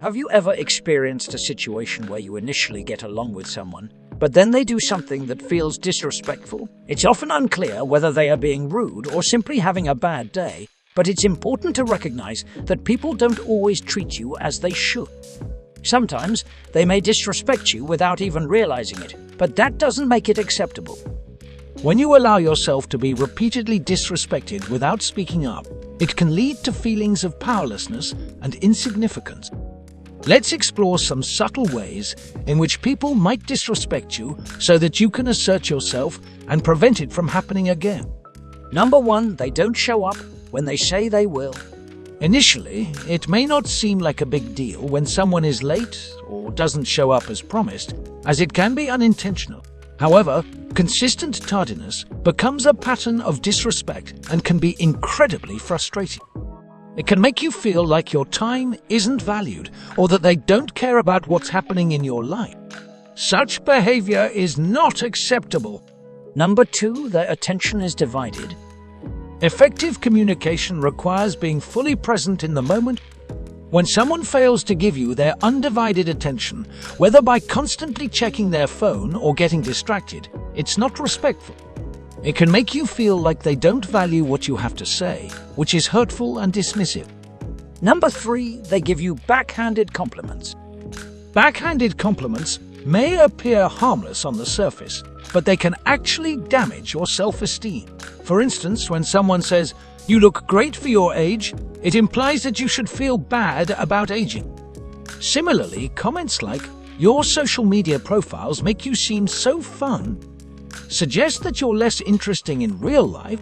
Have you ever experienced a situation where you initially get along with someone, but then they do something that feels disrespectful? It's often unclear whether they are being rude or simply having a bad day, but it's important to recognize that people don't always treat you as they should. Sometimes they may disrespect you without even realizing it, but that doesn't make it acceptable. When you allow yourself to be repeatedly disrespected without speaking up, it can lead to feelings of powerlessness and insignificance. Let's explore some subtle ways in which people might disrespect you so that you can assert yourself and prevent it from happening again. Number 1, they don't show up when they say they will. Initially, it may not seem like a big deal when someone is late or doesn't show up as promised, as it can be unintentional. However, consistent tardiness becomes a pattern of disrespect and can be incredibly frustrating. It can make you feel like your time isn't valued or that they don't care about what's happening in your life. Such behavior is not acceptable. Number 2, their attention is divided. Effective communication requires being fully present in the moment. When someone fails to give you their undivided attention, whether by constantly checking their phone or getting distracted, it's not respectful. It can make you feel like they don't value what you have to say, which is hurtful and dismissive. Number 3, they give you backhanded compliments. Backhanded compliments may appear harmless on the surface, but they can actually damage your self-esteem. For instance, when someone says, "You look great for your age," it implies that you should feel bad about aging. Similarly, comments like, "Your social media profiles make you seem so fun," suggest that you're less interesting in real life.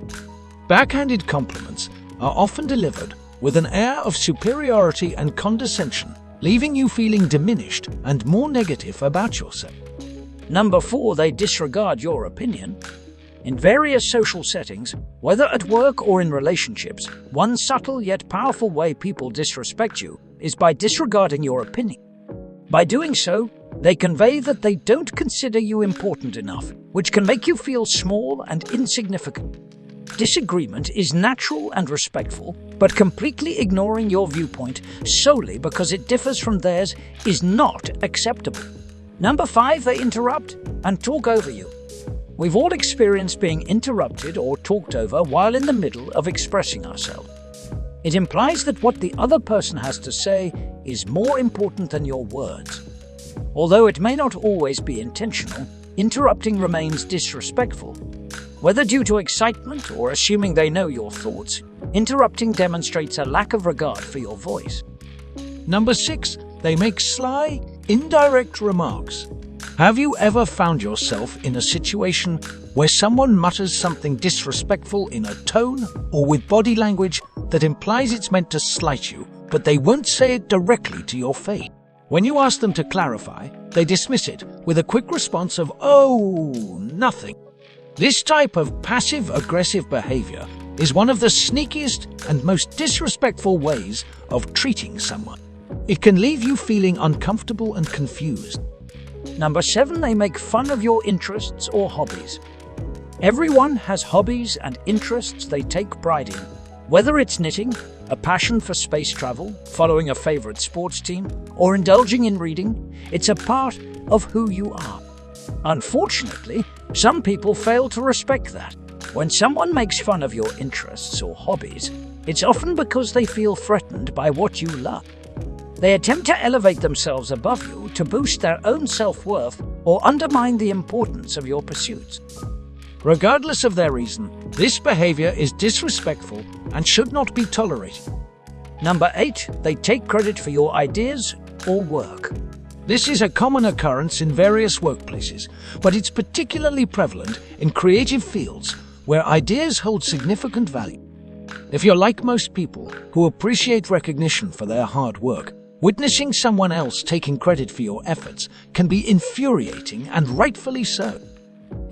Backhanded compliments are often delivered with an air of superiority and condescension, leaving you feeling diminished and more negative about yourself. Number 4, they disregard your opinion. In various social settings, whether at work or in relationships, one subtle yet powerful way people disrespect you is by disregarding your opinion. By doing so, they convey that they don't consider you important enough, which can make you feel small and insignificant. Disagreement is natural and respectful, but completely ignoring your viewpoint solely because it differs from theirs is not acceptable. Number 5, they interrupt and talk over you. We've all experienced being interrupted or talked over while in the middle of expressing ourselves. It implies that what the other person has to say is more important than your words. Although it may not always be intentional, interrupting remains disrespectful. Whether due to excitement or assuming they know your thoughts, interrupting demonstrates a lack of regard for your voice. Number 6, they make sly, indirect remarks. Have you ever found yourself in a situation where someone mutters something disrespectful in a tone or with body language that implies it's meant to slight you, but they won't say it directly to your face? When you ask them to clarify, they dismiss it with a quick response of, "Oh, nothing." This type of passive-aggressive behavior is one of the sneakiest and most disrespectful ways of treating someone. It can leave you feeling uncomfortable and confused. Number 7, they make fun of your interests or hobbies. Everyone has hobbies and interests they take pride in. Whether it's knitting, a passion for space travel, following a favorite sports team, or indulging in reading, it's a part of who you are. Unfortunately, some people fail to respect that. When someone makes fun of your interests or hobbies, it's often because they feel threatened by what you love. They attempt to elevate themselves above you to boost their own self-worth or undermine the importance of your pursuits. Regardless of their reason, this behavior is disrespectful and should not be tolerated. Number 8, they take credit for your ideas or work. This is a common occurrence in various workplaces, but it's particularly prevalent in creative fields where ideas hold significant value. If you're like most people who appreciate recognition for their hard work, witnessing someone else taking credit for your efforts can be infuriating, and rightfully so.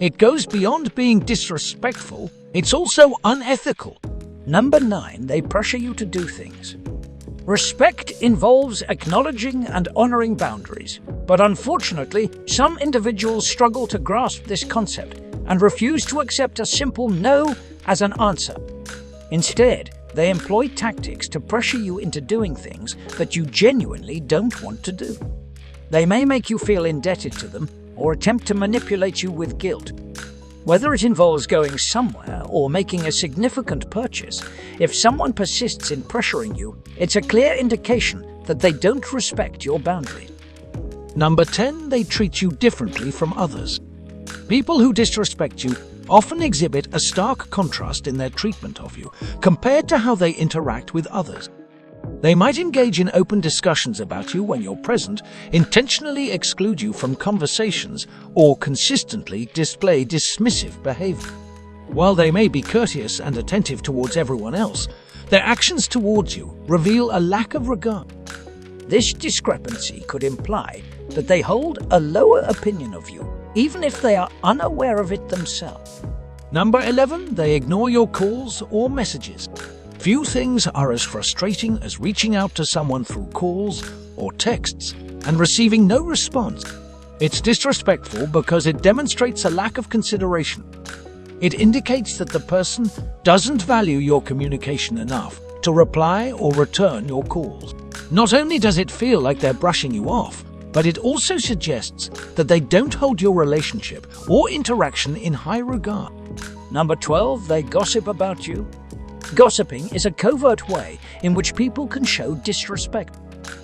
It goes beyond being disrespectful, it's also unethical. Number 9, they pressure you to do things. Respect involves acknowledging and honoring boundaries, but unfortunately, some individuals struggle to grasp this concept and refuse to accept a simple no as an answer. Instead, They employ tactics to pressure you into doing things that you genuinely don't want to do. They may make you feel indebted to them or attempt to manipulate you with guilt. Whether it involves going somewhere or making a significant purchase, if someone persists in pressuring you, it's a clear indication that they don't respect your boundaries. Number 10, they treat you differently from others. People who disrespect you often exhibit a stark contrast in their treatment of you compared to how they interact with others. They might engage in open discussions about you when you're present, intentionally exclude you from conversations, or consistently display dismissive behavior. While they may be courteous and attentive towards everyone else, their actions towards you reveal a lack of regard. This discrepancy could imply that they hold a lower opinion of you, even if they are unaware of it themselves. Number 11, they ignore your calls or messages. Few things are as frustrating as reaching out to someone through calls or texts and receiving no response. It's disrespectful because it demonstrates a lack of consideration. It indicates that the person doesn't value your communication enough to reply or return your calls. Not only does it feel like they're brushing you off, but it also suggests that they don't hold your relationship or interaction in high regard. Number 12, they gossip about you. Gossiping is a covert way in which people can show disrespect.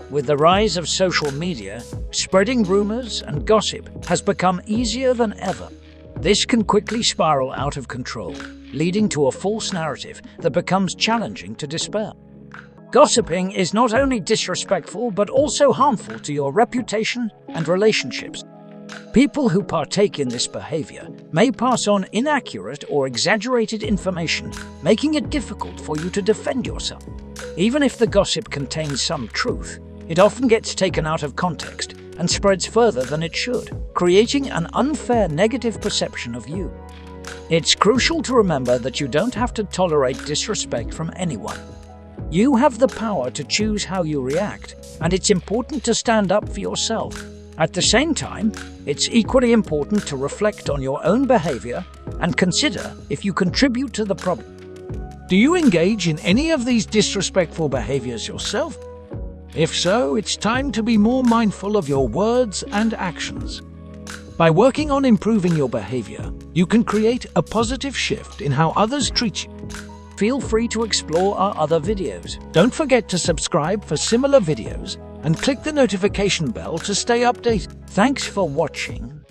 With the rise of social media, spreading rumors and gossip has become easier than ever. This can quickly spiral out of control, leading to a false narrative that becomes challenging to dispel. Gossiping is not only disrespectful but also harmful to your reputation and relationships. People who partake in this behavior may pass on inaccurate or exaggerated information, making it difficult for you to defend yourself. Even if the gossip contains some truth, it often gets taken out of context and spreads further than it should, creating an unfair negative perception of you. It's crucial to remember that you don't have to tolerate disrespect from anyone. You have the power to choose how you react, and it's important to stand up for yourself. At the same time, it's equally important to reflect on your own behavior and consider if you contribute to the problem. Do you engage in any of these disrespectful behaviors yourself? If so, it's time to be more mindful of your words and actions. By working on improving your behavior, you can create a positive shift in how others treat you. Feel free to explore our other videos. Don't forget to subscribe for similar videos and click the notification bell to stay updated. Thanks for watching.